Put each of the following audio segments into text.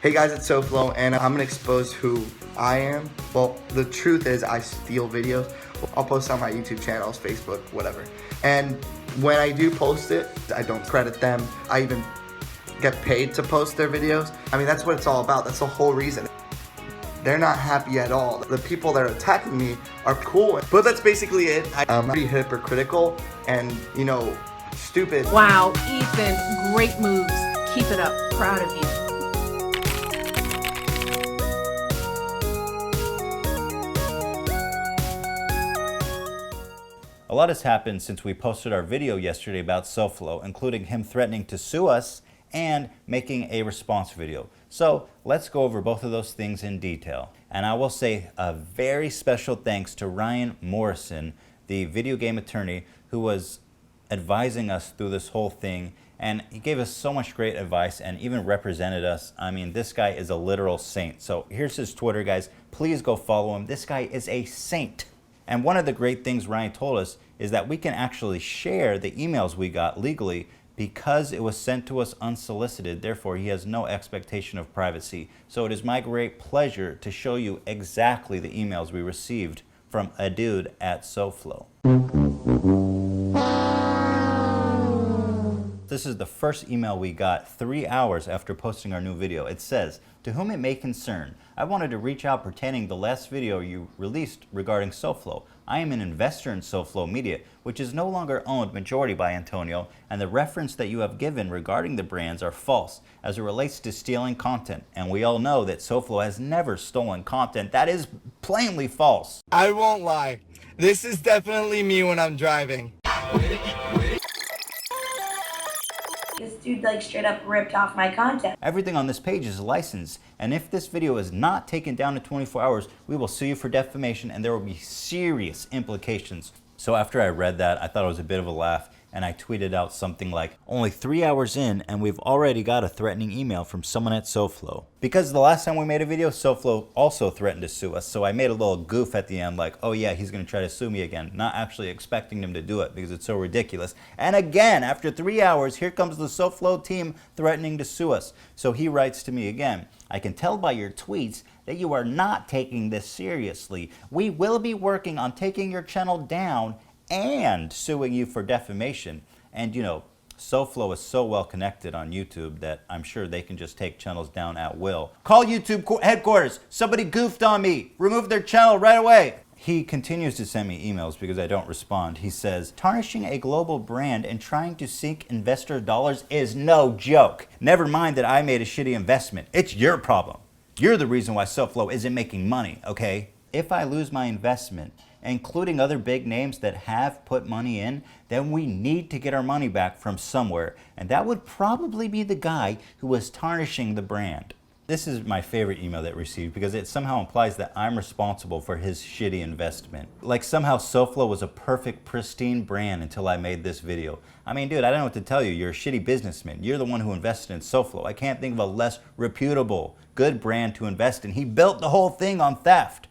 Hey guys, it's Soflo, and I'm gonna expose who I am. Well, the truth is I steal videos. I'll post on my YouTube channels, Facebook, whatever. And when I do post it, I don't credit them. I even get paid to post their videos. I mean, that's what it's all about. That's the whole reason. They're not happy at all. The people that are attacking me are cool. But that's basically it. I'm pretty hypocritical and, you know, stupid. Wow, Ethan, great moves. Keep it up. Proud of you. A lot has happened since we posted our video yesterday about Soflo, including him threatening to sue us and making a response video. So let's go over both of those things in detail. And I will say a very special thanks to Ryan Morrison, the video game attorney who was advising us through this whole thing. And he gave us so much great advice and even represented us. I mean, this guy is a literal saint. So here's his Twitter, guys. Please go follow him. This guy is a saint. And one of the great things Ryan told us is that we can actually share the emails we got legally because it was sent to us unsolicited. Therefore, he has no expectation of privacy. So it is my great pleasure to show you exactly the emails we received from a dude at Soflo. This is the first email we got 3 hours after posting our new video. It says, "To whom it may concern, I wanted to reach out pertaining to the last video you released regarding Soflo. I am an investor in Soflo Media, which is no longer owned majority by Antonio, and the reference that you have given regarding the brands are false as it relates to stealing content. And we all know that Soflo has never stolen content. That is plainly false." I won't lie. This is definitely me when I'm driving. This dude like straight up ripped off my content. Everything on this page is licensed, and if this video is not taken down in 24 hours, we will sue you for defamation and there will be serious implications. So after I read that, I thought it was a bit of a laugh, and I tweeted out something like, "Only 3 hours in and we've already got a threatening email from someone at Soflo." Because the last time we made a video, Soflo also threatened to sue us, so I made a little goof at the end like, oh yeah, he's gonna try to sue me again, not actually expecting him to do it because it's so ridiculous. And again, after 3 hours, here comes the Soflo team threatening to sue us. So he writes to me again, "I can tell by your tweets that you are not taking this seriously. We will be working on taking your channel down and suing you for defamation." And you know, Soflo is so well connected on YouTube that I'm sure they can just take channels down at will. "Call YouTube headquarters. Somebody goofed on me. Remove their channel right away." He continues to send me emails because I don't respond. He says, "Tarnishing a global brand and trying to seek investor dollars is no joke. Never mind that I made a shitty investment. It's your problem. You're the reason why Soflo isn't making money, okay? If I lose my investment, including other big names that have put money in, then we need to get our money back from somewhere. And that would probably be the guy who was tarnishing the brand." This is my favorite email that I received because it somehow implies that I'm responsible for his shitty investment. Like somehow Soflo was a perfect, pristine brand until I made this video. I mean, dude, I don't know what to tell you. You're a shitty businessman. You're the one who invested in Soflo. I can't think of a less reputable, good brand to invest in. He built the whole thing on theft.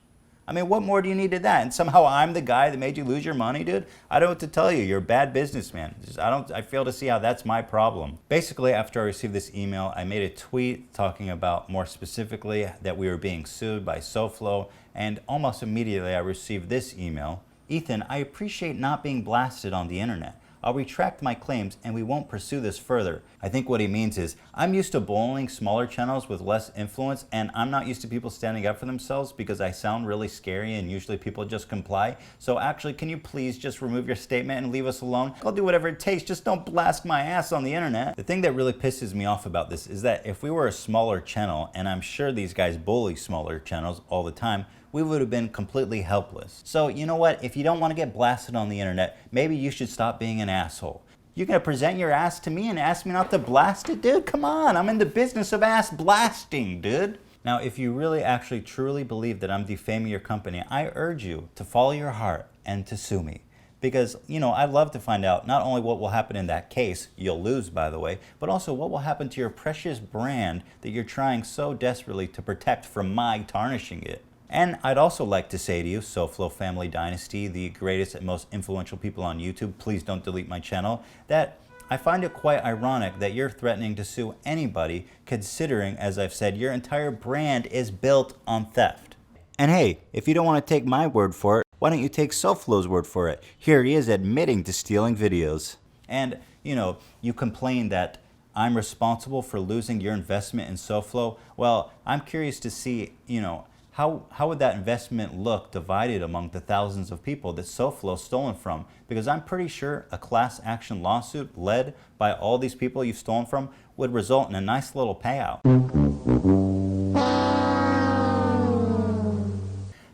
I mean, what more do you need to that? And somehow I'm the guy that made you lose your money, dude? I don't know what to tell you. You're a bad businessman. I fail to see how that's my problem. Basically, after I received this email, I made a tweet talking about more specifically that we were being sued by Soflo, and almost immediately I received this email. "Ethan, I appreciate not being blasted on the internet. I'll retract my claims and we won't pursue this further." I think what he means is, I'm used to bullying smaller channels with less influence, and I'm not used to people standing up for themselves because I sound really scary and usually people just comply. So actually, can you please just remove your statement and leave us alone? I'll do whatever it takes, just don't blast my ass on the internet. The thing that really pisses me off about this is that if we were a smaller channel, and I'm sure these guys bully smaller channels all the time, we would have been completely helpless. So you know what? If you don't want to get blasted on the internet, maybe you should stop being an asshole. You're gonna present your ass to me and ask me not to blast it? Dude, come on, I'm in the business of ass blasting, dude. Now, if you really actually truly believe that I'm defaming your company, I urge you to follow your heart and to sue me. Because, you know, I'd love to find out not only what will happen in that case, you'll lose by the way, but also what will happen to your precious brand that you're trying so desperately to protect from my tarnishing it. And I'd also like to say to you, Soflo Family Dynasty, the greatest and most influential people on YouTube, please don't delete my channel, that I find it quite ironic that you're threatening to sue anybody, considering, as I've said, your entire brand is built on theft. And hey, if you don't want to take my word for it, why don't you take Soflo's word for it? Here he is admitting to stealing videos. And, you know, you complain that I'm responsible for losing your investment in Soflo. Well, I'm curious to see, you know, how would that investment look divided among the thousands of people that Soflo's stolen from? Because I'm pretty sure a class action lawsuit led by all these people you've stolen from would result in a nice little payout.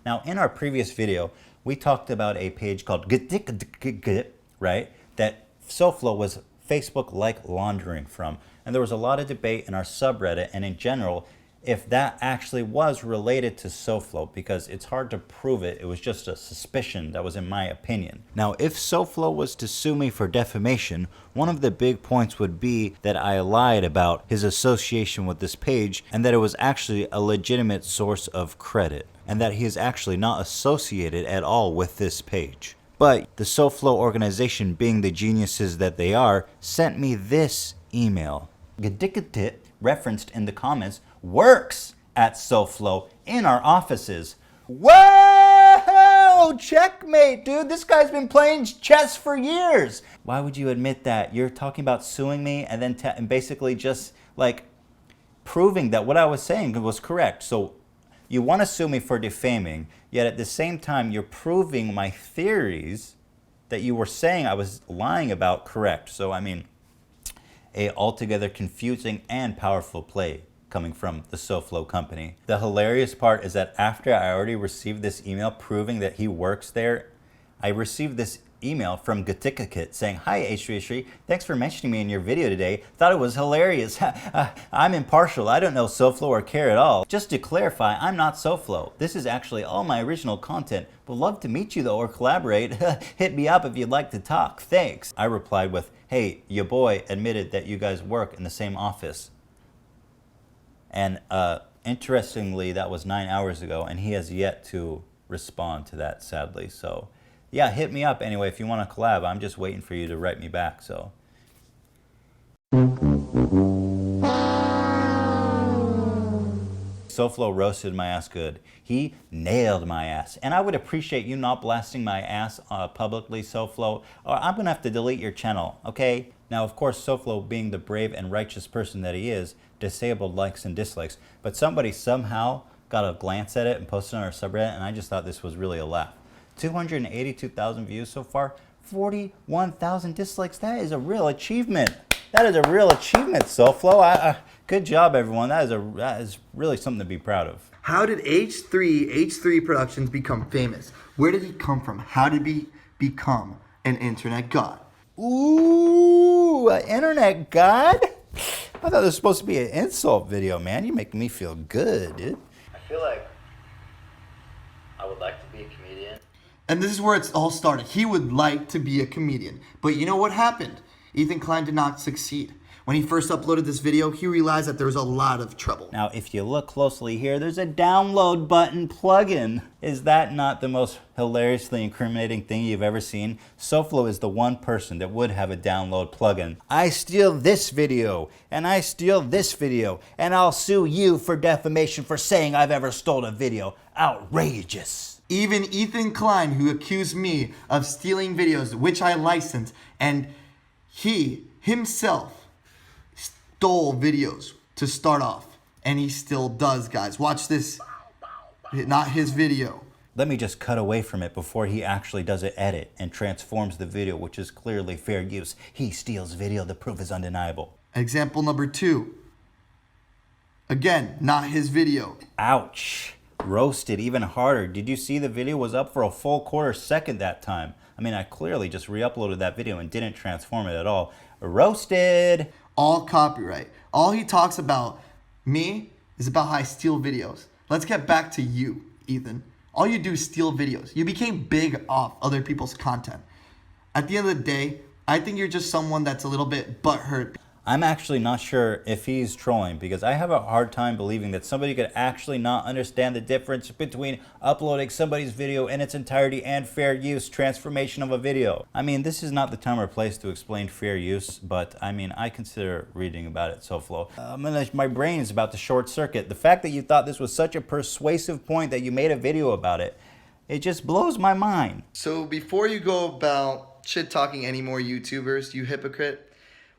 Now, in our previous video, we talked about a page called right, that Soflo was Facebook-like laundering from. And there was a lot of debate in our subreddit and in general if that actually was related to Soflo, because it's hard to prove it. It was just a suspicion that was in my opinion. Now, if Soflo was to sue me for defamation, one of the big points would be that I lied about his association with this page and that it was actually a legitimate source of credit and that he is actually not associated at all with this page. But the Soflo organization, being the geniuses that they are, sent me this email. Referenced in the comments, works at Soflo in our offices. Whoa! Checkmate, dude. This guy's been playing chess for years. Why would you admit that? You're talking about suing me and then and basically just like proving that what I was saying was correct. So you want to sue me for defaming, yet at the same time you're proving my theories that you were saying I was lying about correct. So I mean, a altogether confusing and powerful play coming from the Soflo company. The hilarious part is that after I already received this email proving that he works there, I received this email from Gatikakit saying, "Hi H3H3, thanks for mentioning me in your video today. Thought it was hilarious. I'm impartial. I don't know Soflo or care at all. Just to clarify, I'm not Soflo. This is actually all my original content. Would love to meet you though or collaborate. Hit me up if you'd like to talk. Thanks." I replied with, "Hey, your boy admitted that you guys work in the same office." And interestingly, that was 9 hours ago and he has yet to respond to that, sadly. So yeah, hit me up anyway if you want to collab. I'm just waiting for you to write me back, so. Soflo roasted my ass good. He nailed my ass. And I would appreciate you not blasting my ass publicly, Soflo, or I'm gonna have to delete your channel, okay? Now, of course, Soflo, being the brave and righteous person that he is, disabled likes and dislikes, but somebody somehow got a glance at it and posted on our subreddit, and I just thought this was really a laugh. 282,000 views so far, 41,000 dislikes. That is a real achievement. That is a real achievement, Soflo. Good job, everyone. That is really something to be proud of. How did H3 Productions become famous? Where did he come from? How did he become an internet god? Ooh, an internet god? I thought this was supposed to be an insult video, man. You're making me feel good, dude. I feel like I would like to be a comedian. And this is where it all started. He would like to be a comedian. But you know what happened? Ethan Klein did not succeed. When he first uploaded this video, he realized that there was a lot of trouble. Now, if you look closely here, there's a download button plugin. Is that not the most hilariously incriminating thing you've ever seen? Soflo is the one person that would have a download plugin. I steal this video, and I steal this video, and I'll sue you for defamation for saying I've ever stolen a video. Outrageous. Even Ethan Klein, who accused me of stealing videos, which I licensed, and he himself stole videos to start off, and he still does, guys. Watch this. Not his video. Let me just cut away from it before he actually does an edit and transforms the video, which is clearly fair use. He steals video. The proof is undeniable. Example number 2. Again, not his video. Ouch. Roasted even harder. Did you see the video was up for a full quarter second that time? I mean, I clearly just re-uploaded that video and didn't transform it at all. Roasted. All copyright. All he talks about me is about how I steal videos. Let's get back to you, Ethan. All you do is steal videos. You became big off other people's content. At the end of the day, I think you're just someone that's a little bit butthurt. I'm actually not sure if he's trolling, because I have a hard time believing that somebody could actually not understand the difference between uploading somebody's video in its entirety and fair use transformation of a video. I mean, this is not the time or place to explain fair use, but I mean, I consider reading about it, Soflo. My brain is about to short circuit. The fact that you thought this was such a persuasive point that you made a video about it, it just blows my mind. So before you go about shit-talking any more YouTubers, you hypocrite,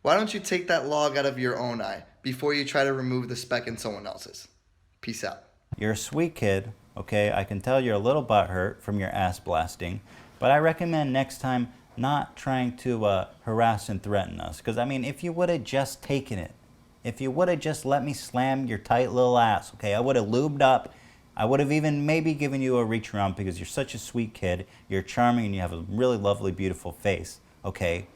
why don't you take that log out of your own eye before you try to remove the speck in someone else's? Peace out. You're a sweet kid, okay? I can tell you're a little butthurt from your ass blasting, but I recommend next time not trying to harass and threaten us. Because, I mean, if you would have just taken it, if you would have just let me slam your tight little ass, okay? I would have lubed up. I would have even maybe given you a reach around because you're such a sweet kid. You're charming and you have a really lovely, beautiful face, okay?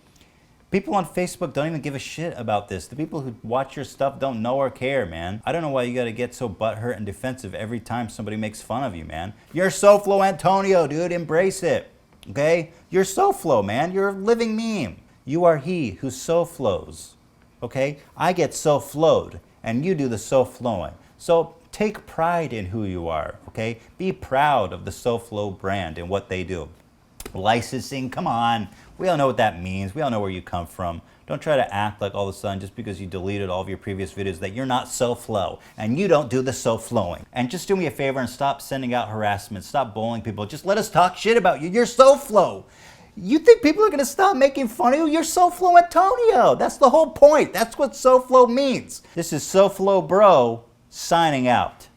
People on Facebook don't even give a shit about this. The people who watch your stuff don't know or care, man. I don't know why you gotta get so butthurt and defensive every time somebody makes fun of you, man. You're Soflo Antonio, dude. Embrace it, okay? You're Soflo, man. You're a living meme. You are he who Soflos, okay? I get Sofloed, and you do the Soflowing. So take pride in who you are, okay? Be proud of the Soflo brand and what they do. Licensing, come on. We all know what that means. We all know where you come from. Don't try to act like all of a sudden just because you deleted all of your previous videos that you're not Soflo and you don't do the Soflowing. And just do me a favor and stop sending out harassment. Stop bullying people. Just let us talk shit about you. You're Soflo. You think people are going to stop making fun of you? You're Soflo Antonio. That's the whole point. That's what Soflo means. This is Soflo Bro signing out.